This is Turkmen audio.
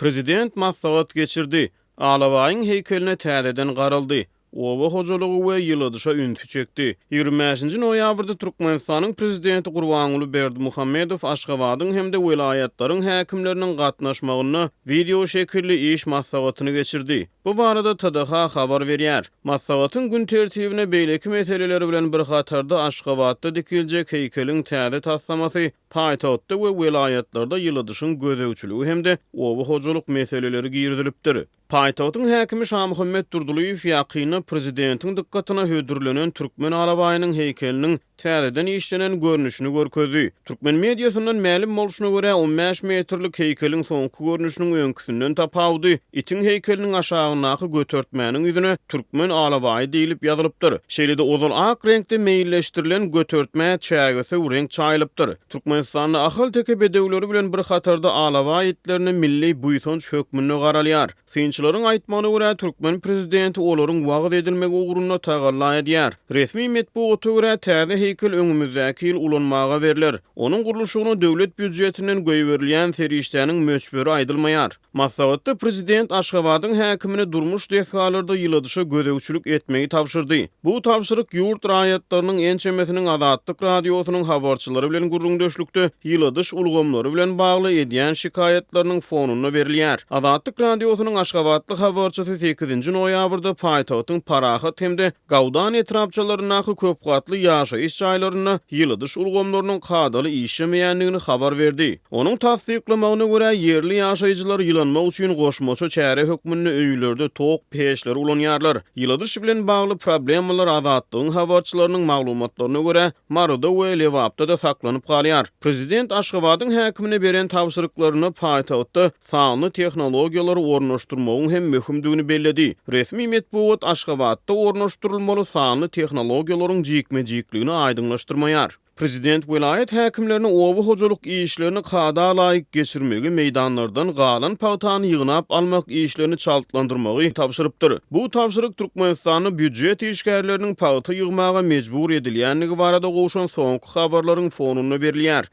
Prezident maslahat geçirdi. Alawaýyň heykeline täzeden garaldy. Oba hojalygy we ýylydışa üntü çekdi. 25-nji noýabrda Türkmenistanyň prezidenti Gurbanuly Berdimuhammedow Aşgabatyň hemde vilayatlaryň häkimleriniň gatnaşmagyny video şekilli iş maslahatyny geçirdi. Bu barada TDH habar berýär. Maslahatyň gün tertibine beýleki meseleleri bilen bir hatarda Aşgabatda dikiljek heykeliň täze taslamasy, paýtagtda we vilayatlarda ýylydyşyň gözegçiligi hemde oba hojalyk meseleleri girdilipdir. Paýtagtyň häkimi Şahmuhammed Durdulyýew ýakyny prezidentiň dikkatyna hödürlenen türkmen alawaýynyň heykeliniň täzeden işlenen görnüşini görkezdi. Türkmen mediasyndan ma'lum bolşuna görä 15 metrlik heykeliň soňky görnüşiniň öňküsinden tapawdy. Itiň heykeliniň aşagynaky götörtmäniň ýüzüne türkmen alawaýy diýilip ýazylypdyr. Şeýle-de ozal ak reňkde meýilleşdirilen götörtmä çägesi renk çaýlypdyr. Türkmenistanyň ahal teke bedewleri bilen bir hatarda alawaýy itlerini milli buýsanç hökmüne garalýar. Finçilerin aýtmagyna görä Türkmen prezidenti olaryň wagt edilmegi ugruna tagalla edýär. Resmi metbuata görä täze heykel öňümizdäki ýyl ulanmaga beriler. Onuň guruluşyny döwlet büdjetinden goýberilýän serişdäniň möçberi aýdylmaýar. Maslahatda prezident Aşgabatyň häkimine durmuş desgalarda ýylydışa gözegçilik etmegi tapşyrdy. Bu tapşyryk ýurt raýatlarynyň ençemesiniň Azatlyk radiosynyň habarçylary bilen gurulňdaşlykda ýylydyş ulgamlary bilen bagly edýän şikayetleriniň fonuna berilýär. Azatlyk radiosynyň Aşgabatlyk habarçysy 8-nji noýabrda paýtagtyň Parahat hemde Gawdan etrapçylarynaky köp gatly ýaşaýyş ýaýlaryna ýylydyş ulgamlarynyň kadaly işlemeýändigini habar berdi. Onuň tasdiklamagyna görä ýerli ýaşaýjylar ýylanmak üçin goşmasy çäre hökmünde öýlerde tok peşler ulanýarlar. Ýylydyş bilen bagly problemalar Azatlygyň habarçylarynyň maglumatlaryna görä Maruda we Lewapda da saklanyp galýar. Prezident Aşgabatyň häkimine beren tapşyryklaryny paýtagtda sanly tehnologiýalary ornaşdyrmagyň hem möhümdigini belledi. Resmi metbuat Aşgabatda ornaşdyrylmaly sanly tehnologiýalaryň jikme-jikligini aýdyňlaşdyrmaýar. Prezident vilayet häkimlerini oba hojalyk işlerini kada laýyk geçirmegi meýdanlardan galan pagtany ýygnap almak işlerini çaltlandyrmagy tapşyrypdyr. Bu tapşyryk Türkmenistanyň büdjet işgärleriniň pagty ýygmaga mejbur edilýändigi barada goşan soňky habarlaryň fonuna berilýär.